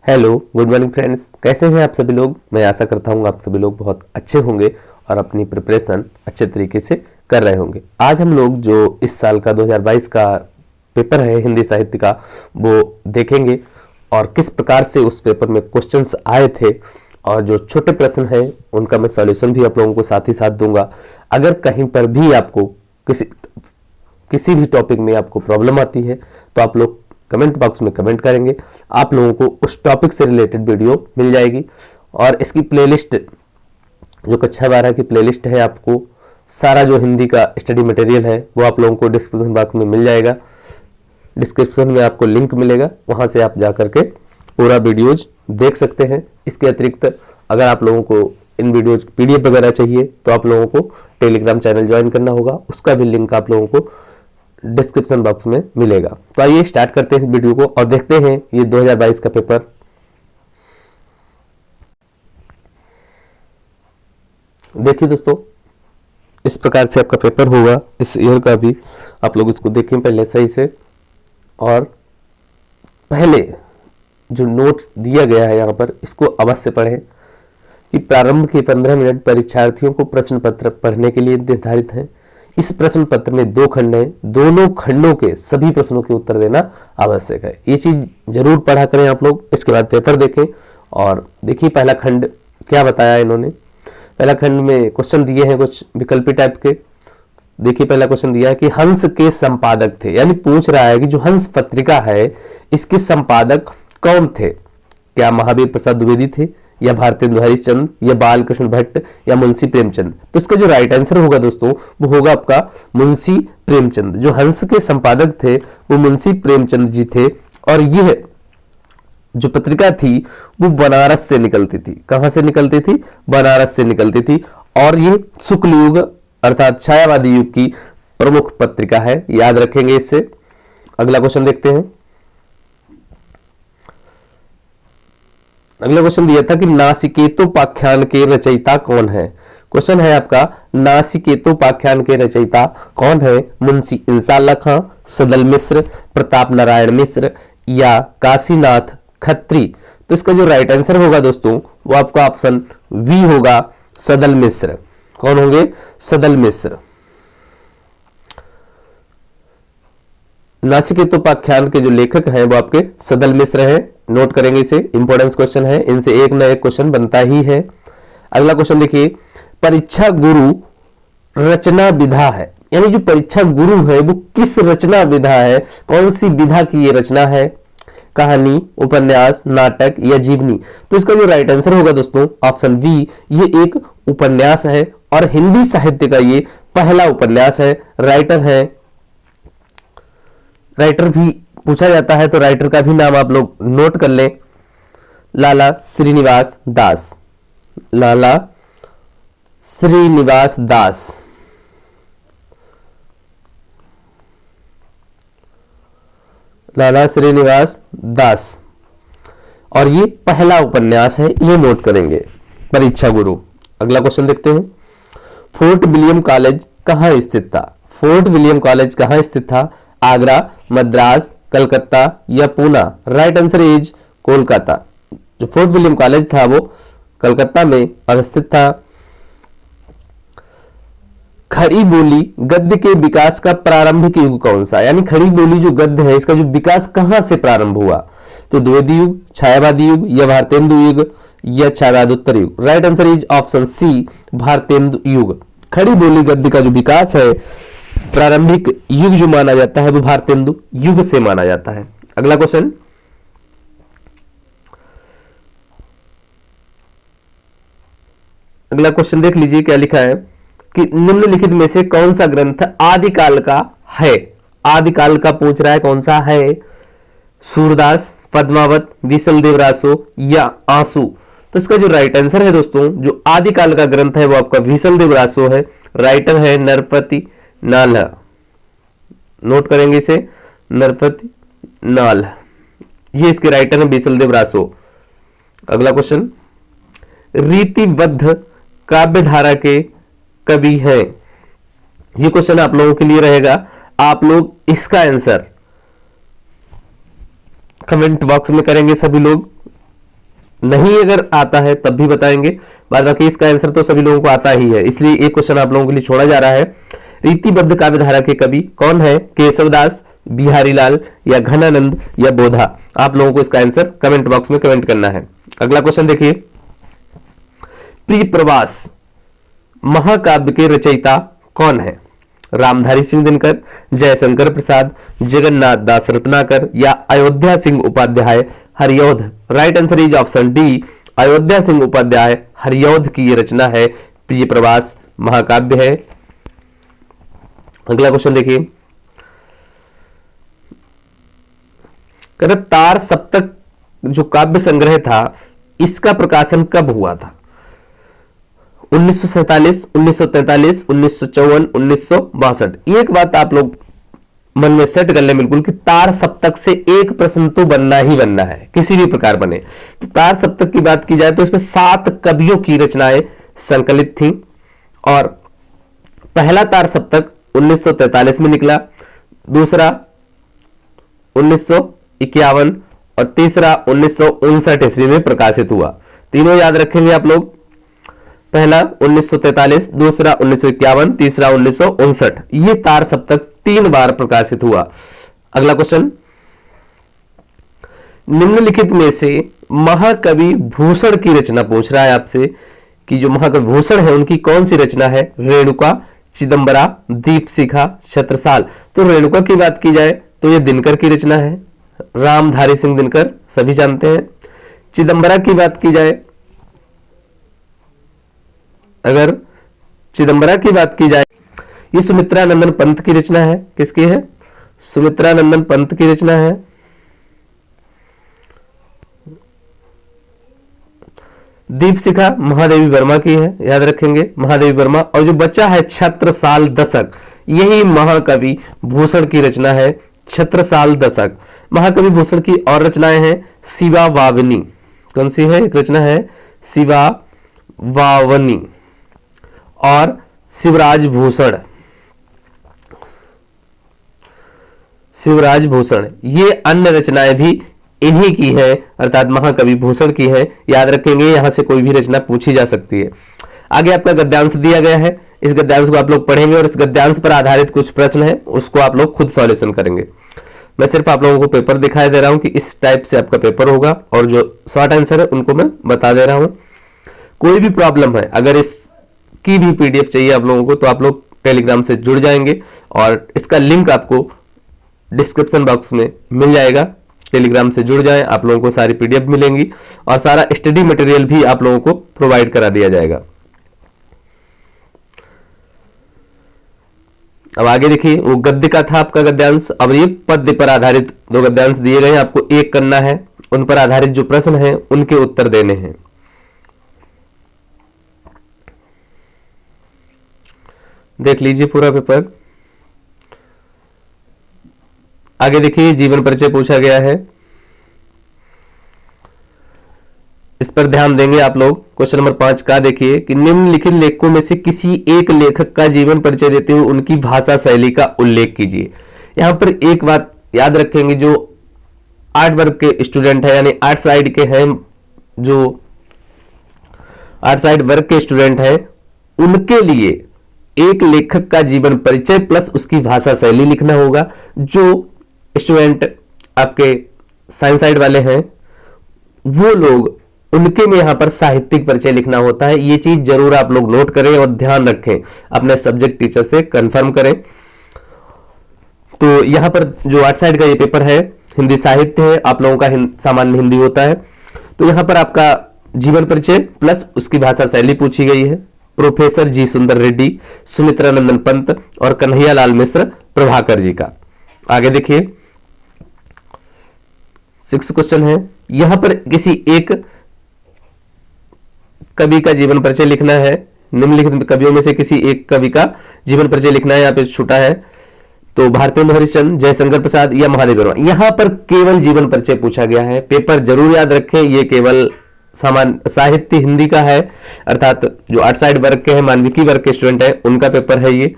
Hello, good morning friends. कैसे हैं आप सभी लोग। मैं आशा करता हूँ आप सभी लोग बहुत अच्छे होंगे और अपनी प्रिपरेशन अच्छे तरीके से कर रहे होंगे। आज हम लोग जो इस साल का 2022 का पेपर है हिंदी साहित्य का, वो देखेंगे और किस प्रकार से उस पेपर में क्वेश्चंस आए थे और जो छोटे प्रश्न हैं उनका मैं सॉल्यूशन भी आप लोगों को साथ ही साथ दूंगा। अगर कहीं पर भी आपको किसी भी टॉपिक में आपको प्रॉब्लम आती है तो आप लोग कमेंट बॉक्स में कमेंट करेंगे, आप लोगों को उस टॉपिक से रिलेटेड वीडियो मिल जाएगी। और इसकी प्लेलिस्ट, जो कक्षा 12 की प्लेलिस्ट है, आपको सारा जो हिंदी का स्टडी मटेरियल है वो आप लोगों को डिस्क्रिप्शन बॉक्स में मिल जाएगा। डिस्क्रिप्शन में आपको लिंक मिलेगा, वहां से आप जा करके पूरा वीडियोज देख सकते हैं। इसके अतिरिक्त अगर आप लोगों को इन वीडियोज PDF वगैरह चाहिए तो आप लोगों को टेलीग्राम चैनल ज्वाइन करना होगा, उसका भी लिंक आप लोगों को डिस्क्रिप्शन बॉक्स में मिलेगा। तो आइए स्टार्ट करते हैं इस वीडियो को और देखते हैं ये 2022 का पेपर। देखिए दोस्तों, इस प्रकार से आपका पेपर होगा इस ईयर का भी। आप लोग इसको देखें पहले सही से, और पहले जो नोट्स दिया गया है यहाँ पर इसको अवश्य पढ़ें कि प्रारंभ के 15 मिनट परीक्षार्थियों को प्रश्न पत्र पढ़ने के लिए निर्धारित हैं। इस प्रश्न पत्र में 2 खंड हैं, दोनों खंडों के सभी प्रश्नों के उत्तर देना आवश्यक है। ये चीज जरूर पढ़ा करें आप लोग। इसके बाद पेपर देखें और देखिए पहला खंड क्या बताया इन्होंने। पहला खंड में क्वेश्चन दिए हैं कुछ विकल्पी टाइप के। देखिए पहला क्वेश्चन दिया है कि हंस के संपादक थे, यानी पूछ रहा है कि जो हंस पत्रिका है इसके संपादक कौन थे। क्या महावीर प्रसाद द्विवेदी थे, या भारतेंदु हरिश्चंद्र, या बालकृष्ण भट्ट, या मुंशी प्रेमचंद। तो इसका जो राइट आंसर होगा दोस्तों वो होगा आपका मुंशी प्रेमचंद। जो हंस के संपादक थे वो मुंशी प्रेमचंद जी थे। और यह जो पत्रिका थी वो बनारस से निकलती थी। कहां से निकलती थी? बनारस से निकलती थी। और ये शुक्ल युग अर्थात छायावादी युग की प्रमुख पत्रिका है, याद रखेंगे इससे। अगला क्वेश्चन देखते हैं। अगला क्वेश्चन दिया था कि नासिकेतोपाख्यान के रचयिता कौन है। क्वेश्चन है आपका, नासिकेतोपाख्यान के रचयिता कौन है? मुंशी इंसाल्लाह खां, सदल मिश्र, प्रताप नारायण मिश्र, या काशीनाथ खत्री। तो इसका जो राइट आंसर होगा दोस्तों वो आपका ऑप्शन बी होगा, सदल मिश्र। कौन होंगे? सदल मिश्र। नासिकेतोपाख्यान के जो लेखक हैं वो आपके सदल मिश्र हैं। नोट करेंगे इसे, इंपॉर्टेंस क्वेश्चन है, इनसे एक ना एक क्वेश्चन बनता ही है। अगला क्वेश्चन देखिए, परीक्षा गुरु रचना विधा है, यानी जो परीक्षा गुरु है वो किस रचना विधा है, कौन सी विधा की ये रचना है? कहानी, उपन्यास, नाटक, या जीवनी। तो इसका जो राइट आंसर होगा दोस्तों ऑप्शन बी, ये एक उपन्यास है और हिंदी साहित्य का ये पहला उपन्यास है। राइटर भी पूछा जाता है तो राइटर का भी नाम आप लोग नोट कर लें, लाला श्रीनिवास दास। लाला श्रीनिवास दास। लाला श्रीनिवास दास। और ये पहला उपन्यास है, ये नोट करेंगे, परीक्षा गुरु। अगला क्वेश्चन देखते हैं। फोर्ट विलियम कॉलेज कहां स्थित था? फोर्ट विलियम कॉलेज कहां स्थित था? आगरा, मद्रास, कलकत्ता, या Poona. Right answer is Kolkata. जो फोर्ट विलियम कॉलेज था वो कलकत्ता में अवस्थित था। खड़ी बोली गद्य के विकास का प्रारंभिक युग कौन सा? यानी खड़ी बोली जो गद्य है इसका जो विकास कहां से प्रारंभ हुआ? तो द्विवेदी युग, छायावादी युग, या भारतेंदु युग, या छायावादोत्तर युग। Right answer is option C, Bharatendu युग। खड़ी बोली गद्य का जो विकास है प्रारंभिक युग जो माना जाता है वो भारतेंदु युग से माना जाता है। अगला क्वेश्चन, अगला क्वेश्चन देख लीजिए क्या लिखा है कि निम्नलिखित में से कौन सा ग्रंथ आदिकाल का है? आदिकाल का पूछ रहा है, कौन सा है? सूरदास, पद्मावत, विसल देवरासो, या आंसू। तो इसका जो राइट आंसर है दोस्तों, जो आदिकाल का ग्रंथ है वो आपका विसल देवरासो है। राइटर है नरपति नाल। नोट करेंगे इसे, नरपति नाल, ये इसके राइटर है विसल देवरासो। अगला क्वेश्चन, रीतिबद्ध काव्यधारा के कवि हैं। ये क्वेश्चन आप लोगों के लिए रहेगा। आप लोग इसका आंसर कमेंट बॉक्स में करेंगे सभी लोग। नहीं अगर आता है तब भी बताएंगे, बाद बाकी इसका आंसर तो सभी लोगों को आता ही है, इसलिए एक क्वेश्चन आप लोगों के लिए छोड़ा जा रहा है। रीतिबद्ध काव्यधारा के कवि कौन है? केशवदास, बिहारी लाल या घनानंद या बोधा? आप लोगों को इसका आंसर कमेंट बॉक्स में कमेंट करना है। अगला क्वेश्चन देखिए, प्रिय प्रवास महाकाव्य के रचयिता कौन है? रामधारी सिंह दिनकर, जयशंकर प्रसाद, जगन्नाथ दास रत्नाकर या Ayodhya Singh Upadhyay Hariaudh? Right answer is option D, Ayodhya Singh Upadhyay Hariaudh की ये रचना है, प्रिय प्रवास महाकाव्य है। अगला क्वेश्चन देखिए, तार सप्तक जो काव्य संग्रह था इसका प्रकाशन कब हुआ था? 1947, 1943, 1954, 1962? एक बात आप लोग मन में सेट कर लें बिल्कुल कि तार सप्तक से एक प्रश्न तो बनना ही बनना है, किसी भी प्रकार बने। तो तार सप्तक की बात की जाए तो इसमें 7 कवियों की रचनाएं संकलित थी, और पहला तार सप्तक 1943 में निकला, दूसरा 1951 और तीसरा 1959 ईस्वी में प्रकाशित हुआ। तीनों याद रखेंगे आप लोग, पहला 1943, दूसरा 1951, तीसरा 1959। ये तार सप्तक 3 बार प्रकाशित हुआ। अगला क्वेश्चन, निम्नलिखित में से महाकवि भूषण की रचना पूछ रहा है आपसे कि जो महाकवि भूषण है उनकी कौन सी रचना है? रेणुका, चिदंबरा, दीपशिखा, छत्रसाल? तो रेणुका की बात की जाए तो यह दिनकर की रचना है, रामधारी सिंह दिनकर, सभी जानते हैं। चिदंबरा की बात की जाए, अगर चिदंबरा की बात की जाए, ये सुमित्रा नंदन पंत की रचना है। किसकी है? सुमित्रा नंदन पंत की रचना है। दीपशिखा महादेवी वर्मा की है, याद रखेंगे, महादेवी वर्मा। और जो बच्चा है छत्रसाल दशक, यही महाकवि भूषण की रचना है, छत्रसाल दशक। महाकवि भूषण की और रचनाएं हैं, शिवा वावनी, कौन सी है? एक रचना है शिवा वावनी, और शिवराज भूषण, शिवराज भूषण। ये अन्य रचनाएं भी इन्हीं की है, अर्थात महाकवि भूषण की है, याद रखेंगे, यहां से कोई भी रचना पूछी जा सकती है। आगे आपका गद्यांश दिया गया है, इस गद्यांश को आप लोग पढ़ेंगे और इस गद्यांश पर आधारित कुछ प्रश्न है उसको आप लोग खुद सॉल्यूशन करेंगे। मैं सिर्फ आप लोगों को पेपर दिखाई दे रहा हूं कि इस टाइप से आपका पेपर होगा, और जो शॉर्ट आंसर है उनको मैं बता दे रहा हूं। कोई भी प्रॉब्लम है, अगर इसकी भी पीडीएफ चाहिए आप लोगों को, तो आप लोग टेलीग्राम से जुड़ जाएंगे और इसका लिंक आपको डिस्क्रिप्शन बॉक्स में मिल जाएगा। टेलीग्राम से जुड़ जाएं, आप लोगों को सारी पीडीएफ मिलेंगी और सारा स्टडी मटेरियल भी आप लोगों को प्रोवाइड करा दिया जाएगा। अब आगे देखिए, वो गद्य का था आपका गद्यांश, अब ये पद्य पर आधारित 2 गद्यांश दिए गए हैं, आपको एक करना है, उन पर आधारित जो प्रश्न हैं उनके उत्तर देने हैं। देख लीजिए पूरा पेपर। आगे देखिए, जीवन परिचय पूछा गया है, इस पर ध्यान देंगे आप लोग। क्वेश्चन नंबर 5 का देखिए कि निम्नलिखित लेखकों में से किसी एक लेखक का जीवन परिचय देते हुए उनकी भाषा शैली का उल्लेख कीजिए। यहां पर एक बात याद रखेंगे, जो आर्ट वर्ग के स्टूडेंट है, यानी आर्ट साइड के हैं, जो आर्ट साइड वर्ग के स्टूडेंट हैं, उनके लिए एक लेखक का जीवन परिचय प्लस उसकी भाषा शैली लिखना होगा। जो स्टूडेंट आपके साइंस साइड वाले हैं वो लोग, उनके में यहां पर साहित्यिक परिचय लिखना होता है। ये चीज जरूर आप लोग नोट करें और ध्यान रखें, अपने सब्जेक्ट टीचर से कंफर्म करें। तो यहां पर जो आर्ट साइड का ये पेपर है, हिंदी साहित्य है, आप लोगों का सामान्य हिंदी होता है, तो यहां पर आपका जीवन परिचय प्लस उसकी भाषा शैली पूछी गई है। प्रोफेसर जी सुंदर रेड्डी, सुमित्रा नंदन पंत और कन्हैया लाल मिश्र प्रभाकर जी का। आगे देखिए, 6 क्वेश्चन है, यहां पर किसी एक कवि का जीवन परिचय लिखना है। निम्नलिखित कवियों में से किसी एक कवि का जीवन परिचय लिखना है, यहाँ पे छूटा है, तो भारतेंदु हरिश्चंद्र, जयशंकर प्रसाद या महादेव वर्मा। यहां पर केवल जीवन परिचय पूछा गया है। पेपर जरूर याद रखें, ये केवल सामान्य साहित्य हिंदी का है, अर्थात जो आर्ट साइड वर्ग के हैं, मानविकी वर्ग के स्टूडेंट है, उनका पेपर है ये।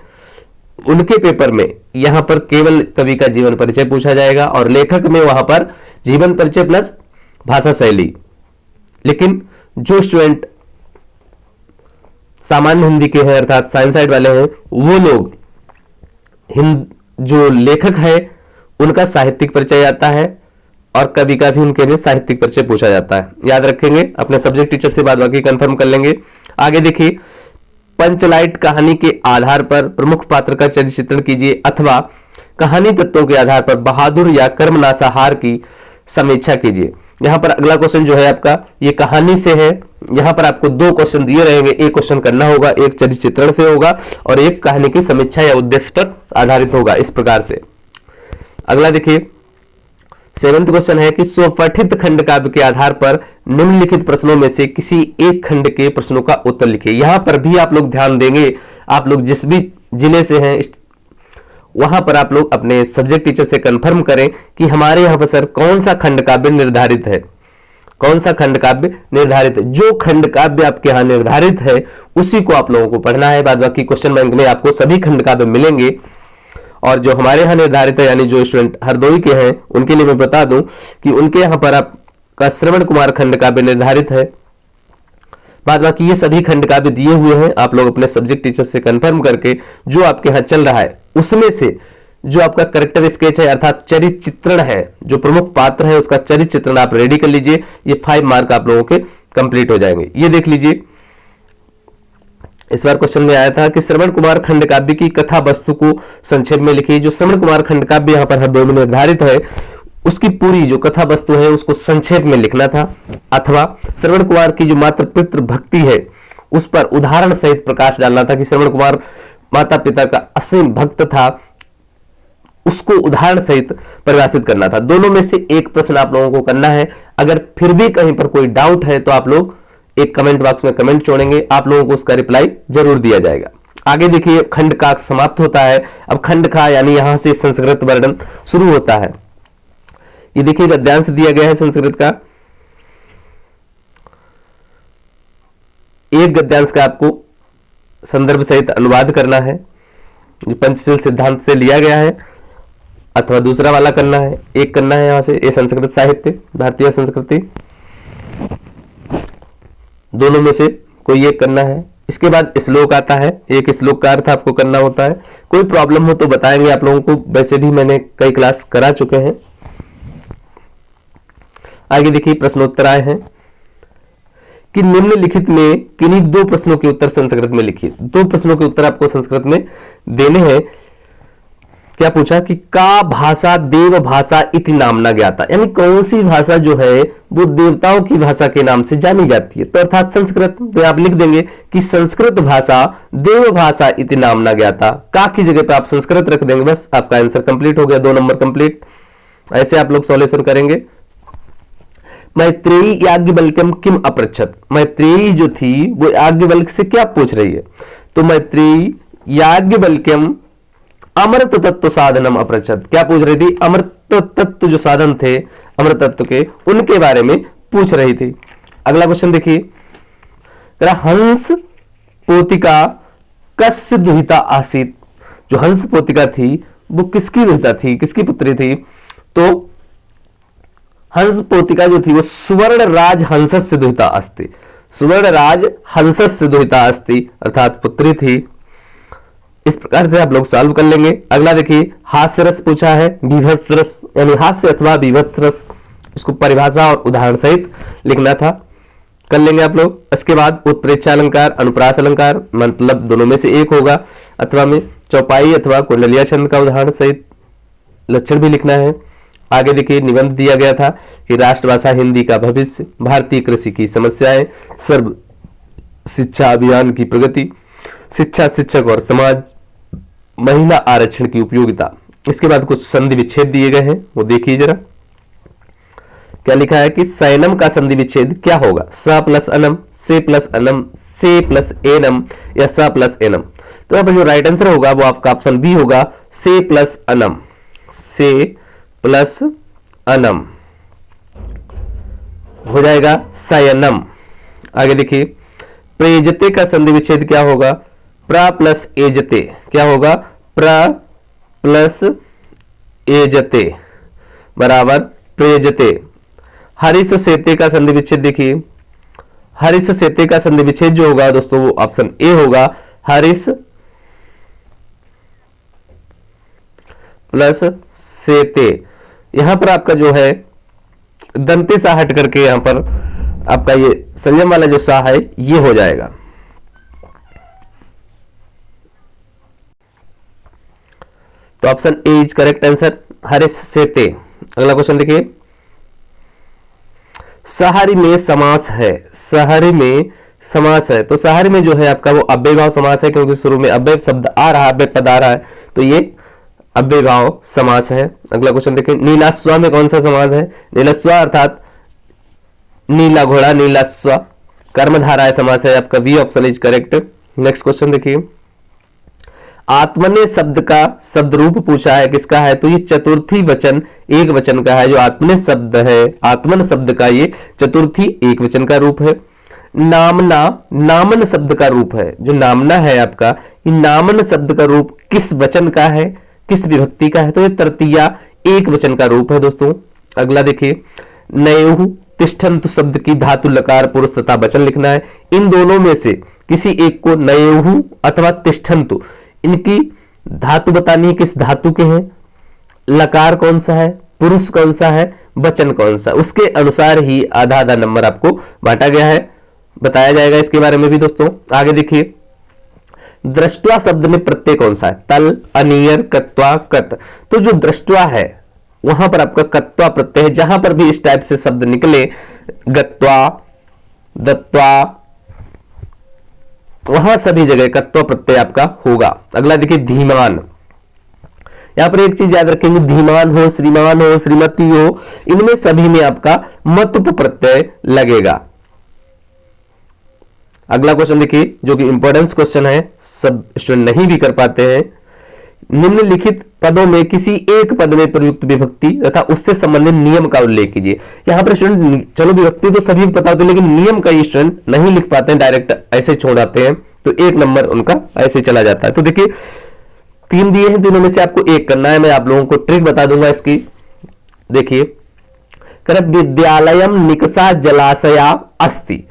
उनके पेपर में यहां पर केवल कवि का जीवन परिचय पूछा जाएगा और लेखक में वहां पर जीवन परिचय प्लस भाषा शैली लेकिन जो स्टूडेंट सामान्य हिंदी के हैं अर्थात साइंस साइड वाले हैं, वो लोग जो लेखक है उनका साहित्यिक परिचय आता है और कभी कभी उनके लिए साहित्यिक परिचय पूछा जाता है। याद रखेंगे, अपने सब्जेक्ट टीचर से बाद बाकी कंफर्म कर लेंगे। आगे देखिए, पंचलाइट कहानी के आधार पर प्रमुख पात्र का चरित्र चित्रण कीजिए अथवा कहानी तत्वों के आधार पर बहादुर या कर्मनाशाहार की समीक्षा कीजिए। यहां पर अगला क्वेश्चन जो है आपका ये कहानी से है। यहां पर आपको दो क्वेश्चन दिए रहेंगे, एक क्वेश्चन करना होगा, एक चरित्र चित्रण से होगा और एक कहानी की समीक्षा या उद्देश्य पर आधारित होगा। इस प्रकार से अगला देखिए, 7th क्वेश्चन है कि स्वपठित खंड काव्य के आधार पर निम्नलिखित प्रश्नों में से किसी एक खंड के प्रश्नों का उत्तर लिखिए। यहां पर भी आप लोग ध्यान देंगे, आप लोग जिस भी जिले से हैं वहां पर आप लोग अपने सब्जेक्ट टीचर से कंफर्म करें कि हमारे यहां पर सर कौन सा खंड काव्य निर्धारित है, कौन सा खंड काव्य निर्धारित है। जो खंड काव्य आपके यहां निर्धारित है उसी को आप लोगों को पढ़ना है। बाद बाकी क्वेश्चन बैंक में आपको सभी खंड काव्य मिलेंगे और जो हमारे यहां निर्धारित है यानी जो स्टूडेंट हरदोई के हैं उनके लिए मैं बता दूं कि उनके यहां पर आपका श्रवण कुमार खंड काव्य निर्धारित है। बाद बाकी ये सभी खंड काव्य दिए हुए हैं, आप लोग अपने सब्जेक्ट टीचर से कंफर्म करके जो आपके यहां चल रहा है उसमें से जो आपका करेक्टर स्केच है अर्थात चरित्र चित्रण है, जो प्रमुख पात्र है उसका चरित्र चित्रण आप रेडी कर लीजिए। ये 5 मार्क आप लोगों के कंप्लीट हो जाएंगे। ये देख लीजिए, इस बार क्वेश्चन में आया था कि श्रवण कुमार खंड काव्य की कथा वस्तु को संक्षेप में लिखिए। जो श्रवण कुमार खंड काव्य यहाँ पर हर में निर्धारित है उसकी पूरी जो कथा वस्तु है उसको संक्षेप में लिखना था, अथवा श्रवण कुमार की जो मातृ पितृ भक्ति है उस पर उदाहरण सहित प्रकाश डालना था कि श्रवण कुमार माता पिता का असीम भक्त था, उसको उदाहरण सहित परिभाषित करना था। दोनों में से एक प्रश्न आप लोगों को करना है। अगर फिर भी कहीं पर कोई डाउट है तो आप लोग एक कमेंट बॉक्स में कमेंट छोड़ेंगे, आप लोगों को उसका रिप्लाई जरूर दिया जाएगा। आगे देखिए, खंड का समाप्त होता है। अब खंड का यानी यहां से संस्कृत वर्णन शुरू होता है। ये देखिए गद्यांश दिया गया है संस्कृत का। एक गद्यांश का आपको संदर्भ सहित अनुवाद करना है, पंचशील सिद्धांत से लिया गया है, अथवा दूसरा वाला करना है। एक करना है यहां से, ये संस्कृत साहित्य भारतीय संस्कृति, दोनों में से कोई एक करना है। इसके बाद श्लोक आता है, एक श्लोक का अर्थ आपको करना होता है। कोई प्रॉब्लम हो तो बताएंगे आप लोगों को, वैसे भी मैंने कई क्लास करा चुके हैं। आगे देखिए, प्रश्नोत्तर आए हैं कि निम्नलिखित में किन्हीं दो प्रश्नों के उत्तर संस्कृत में लिखिए। दो प्रश्नों के उत्तर आपको संस्कृत में देने हैं। क्या पूछा कि का भाषा देव भाषा इति नामना ज्ञाता, यानी कौन सी भाषा जो है वो देवताओं की भाषा के नाम से जानी जाती है, तो अर्थात संस्कृत। तो आप लिख देंगे कि संस्कृत भाषा देव भाषा इति नामना ज्ञाता। का की जगह पे आप संस्कृत रख देंगे, बस आपका आंसर कंप्लीट हो गया, 2 नंबर कंप्लीट। ऐसे आप लोग सॉल्यूशन करेंगे। मैत्रेयी याज्ञवल्क्यम किम अपृच्छत, मैत्रेयी जो थी वो याज्ञवल्क्य से क्या पूछ रही है, तो मैत्रेयी याज्ञवल्क्यम अमृत तत्व साधनम अपृच्छत, क्या पूछ रही थी, अमृत तत्व जो साधन थे अमृत तत्व के, उनके बारे में पूछ रही थी। अगला क्वेश्चन देखिए, हंस पोतिका कस्य दुहिता आसीत, जो हंस पोतिका थी वो किसकी दुहिता थी, किसकी पुत्री थी, तो हंस पोतिका जो थी वो सुवर्ण राज हंसस्य दुहिता अस्ति, सुवर्ण राज हंसस्य दुहिता अस्ति अर्थात पुत्री थी। इस प्रकार से आप लोग सॉल्व कर लेंगे। अगला देखिए, हास्य रस पूछा है, बीभत्स रस यानी हास्य अथवा बीभत्स रस, इसको परिभाषा और उदाहरण सहित लिखना था, कर लेंगे आप लोग। इसके बाद उत्प्रेक्षा अलंकार अनुप्रास अलंकार, मतलब दोनों में से एक होगा, अथवा में चौपाई अथवा कुंडलिया छंद का उदाहरण सहित लक्षण भी लिखना है। आगे देखिए, निबंध दिया गया था कि राष्ट्रभाषा हिंदी का भविष्य, भारतीय कृषि की समस्याएं, सर्व शिक्षा अभियान की प्रगति, शिक्षा शिक्षक और समाज, महिला आरक्षण की उपयोगिता। इसके बाद कुछ संधि विच्छेद दिए गए हैं, वो देखिए जरा। क्या लिखा है कि सैनम का संधि विच्छेद क्या होगा, स प्लस अनम, से प्लस अनम, से प्लस एनम या स प्लस एनम। तो यहाँ पर जो राइट आंसर होगा वो आपका ऑप्शन बी होगा, से प्लस अनम, से प्लस अनम हो जाएगा सयनम। आगे देखिए, प्रेजते का संधि विच्छेद क्या होगा, प्र प्लस एजते, क्या होगा, प्र प्लस एजते बराबर प्रेजते। हरिस सेते का संधि विच्छेद देखिए, हरिस सेते का संधि विच्छेद जो होगा दोस्तों वो ऑप्शन ए होगा, हरिस प्लस सेते। यहां पर आपका जो है दंते सा हट करके यहां पर आपका ये संयम वाला जो सा है ये हो जाएगा। तो option A is correct answer, Haris सेते। अगला क्वेश्चन देखिए, सहारी में समास है, सहारी में समास है, तो सहारी में जो है आपका वो अव्ययभाव समास है, क्योंकि शुरू में अव्यय शब्द आ रहा है, अव्यय पद आ रहा है, तो ये अव्ययभाव समास है। अगला क्वेश्चन देखिए, नीलास्व में कौन सा समास है? नीलास्व अर्थात नीला घोड़ा, नीलास्व कर्मधारय समास है आपका, B option is correct. Next question देखिए, आत्मने शब्द का शब्द रूप पूछा है, किसका है? तो ये चतुर्थी वचन एक वचन का है। जो आत्मने शब्द है, आत्मन शब्द का ये चतुर्थी एक वचन का रूप है। नामना नामन शब्द का रूप है, जो नामना है आपका, ये नामन शब्द का रूप किस वचन का है, किस विभक्ति का है? तो ये तृतीया एक वचन का रूप है दोस्तों। अगला देखिए, नयु तिष्ठन्तु शब्द की धातु लकार पुरुष तथा वचन लिखना है। इन दोनों में से किसी एक को नयु अथवा तिष्ठन्तु, इनकी धातु बतानी है, किस धातु के हैं, लकार कौन सा है, पुरुष कौन सा है, वचन कौन सा, उसके अनुसार ही आधा आधा नंबर आपको बांटा गया है, बताया जाएगा इसके बारे में भी दोस्तों। आगे देखिए, दृष्टवा शब्द में प्रत्यय कौन सा है? तल, अनियर, कत्वा, कत। तो जो दृष्टवा है वहां पर आपका कत्वा प्रत्यय है। जहां पर भी इस टाइप से शब्द निकले, गत्वा, दत्वा, वहां सभी जगह कत्व प्रत्यय आपका होगा। अगला देखिए, धीमान। यहां पर एक चीज याद रखेंगे, धीमान हो, श्रीमान हो, श्रीमती हो, इनमें सभी में आपका मतुप प्रत्यय लगेगा। अगला क्वेश्चन देखिए, जो कि इंपॉर्टेंस क्वेश्चन है, सब स्टूडेंट नहीं भी कर पाते हैं। निम्नलिखित पदों में किसी एक पद में प्रयुक्त विभक्ति तथा उससे संबंधित नियम का उल्लेख कीजिए। यहां पर स्टूडेंट चलो विभक्ति तो सभी को पता होती है, लेकिन नियम का स्टूडेंट नहीं लिख पाते हैं, डायरेक्ट ऐसे छोड़ आते हैं, तो एक नंबर उनका ऐसे चला जाता है। तो देखिए, तीन दिए हैं, तीनों में से आपको एक करना है। मैं आप लोगों को ट्रिक बता दूंगा इसकी। देखिए, कर विद्यालयम निकषा जलाशया अस्ति।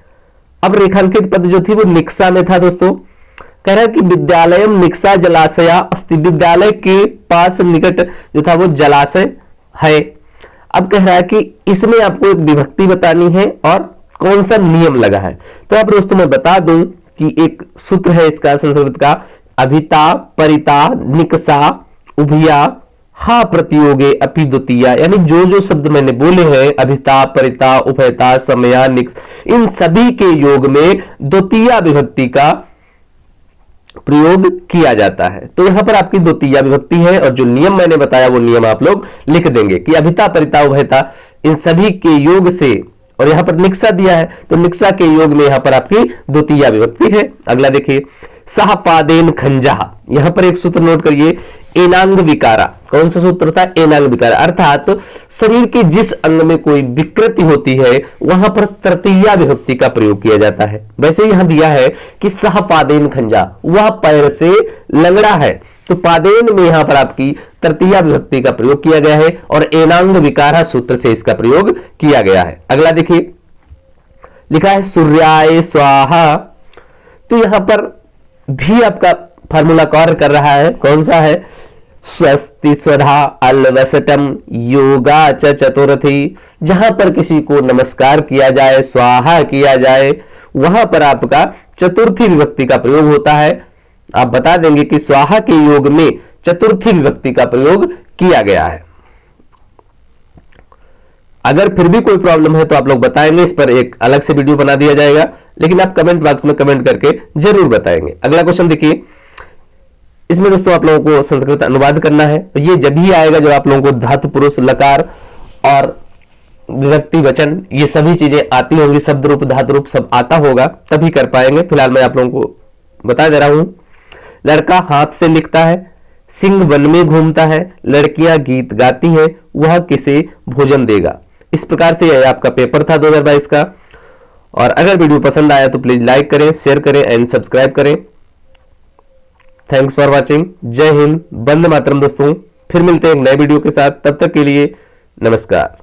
अब रेखांकित पद जो थी वो निकषा में था दोस्तों। कह रहा है कि विद्यालयम निकषा जलाशया अस्ति, विद्यालय के पास निकट जो था वो जलाशय है। अब कह रहा है कि इसमें आपको एक विभक्ति बतानी है और कौन सा नियम लगा है। तो अब दोस्तों मैं बता दूं कि एक सूत्र है इसका संस्कृत का, अभिता, परिता, निकषा, उभिया, हा प्रतियोगे अपि द्वितीया। यानी जो जो शब्द मैंने बोले हैं, अभिता, परिता, उभयता, समया, निक्ष, इन सभी के योग में द्वितीया विभक्ति का प्रयोग किया जाता है। तो यहां पर आपकी द्वितीया विभक्ति है, और जो नियम मैंने बताया वो नियम आप लोग लिख देंगे कि अभिता, परिता, उभयता, इन सभी के योग से, और यहां पर निक्षा दिया है तो निक्षा के योग में यहां पर आपकी द्वितीया विभक्ति है। अगला देखिए, सहपादेन खंजा। यहां पर एक सूत्र नोट करिए, एनांग विकारा। कौन सा सूत्र था? एनांग विकारा, अर्थात शरीर के जिस अंग में कोई विकृति होती है वहां पर तृतीया विभक्ति का प्रयोग किया जाता है। वैसे यहां दिया है कि सहपादेन खंजा, वह पैर से लंगड़ा है, तो पादेन में यहां पर आपकी तृतीया विभक्ति का प्रयोग किया गया है, और एनांग विकारा सूत्र से इसका प्रयोग किया गया है। अगला देखिए, लिखा है सूर्याय स्वाहा। तो यहां पर भी आपका फार्मूला कार्य कर रहा है, कौन सा है? स्वस्ति स्वधा अलवसटम योगा च चतुर्थी। जहां पर किसी को नमस्कार किया जाए, स्वाहा किया जाए, वहां पर आपका चतुर्थी विभक्ति का प्रयोग होता है। आप बता देंगे कि स्वाहा के योग में चतुर्थी विभक्ति का प्रयोग किया गया है। अगर फिर भी कोई प्रॉब्लम है तो आप लोग बताएंगे, इस पर एक अलग से वीडियो बना दिया जाएगा, लेकिन आप कमेंट बॉक्स में कमेंट करके जरूर बताएंगे। अगला क्वेश्चन देखिए, इसमें दोस्तों आप लोगों को संस्कृत अनुवाद करना है। तो ये जब ही आएगा जब आप लोगों को धातु, पुरुष, लकार और विभक्ति, वचन, ये सभी चीजें आती होंगी, शब्द रूप, धातु रूप सब आता होगा, तभी कर पाएंगे। फिलहाल मैं आप लोगों को बता दे रहा हूं। लड़का हाथ से लिखता है, सिंह वन में घूमता है, लड़कियां गीत गाती हैं, वह किसे भोजन देगा। इस प्रकार से यह आपका पेपर था 2022 का। और अगर वीडियो पसंद आया तो प्लीज लाइक करें, शेयर करें एंड सब्सक्राइब करें। Thanks for watching. जय हिंद, वंदे मातरम दोस्तों। फिर मिलते हैं एक नए वीडियो के साथ, तब तक के लिए नमस्कार।